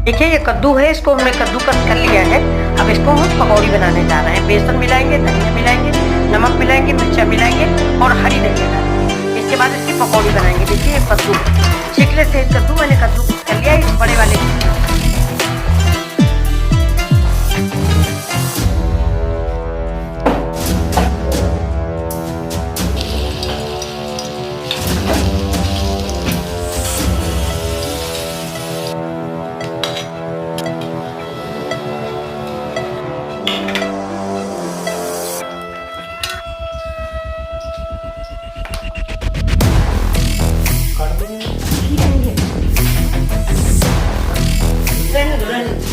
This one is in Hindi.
देखिए ये कद्दू है, इसको हमने कद्दूकस कर लिया है। अब इसको हम पकौड़ी बनाने जा रहे हैं। बेसन मिलाएंगे, धनिया मिलाएंगे, नमक मिलाएंगे, मिर्चा मिलाएंगे और हरी धनिया डालेंगे। इसके बाद इसकी पकौड़ी बनाएंगे। देखिए ये कद्दू छिकले से कद्दू मैंने कद्दूकस कर लिया है, इस बड़े वाले रहने दो रहने दो।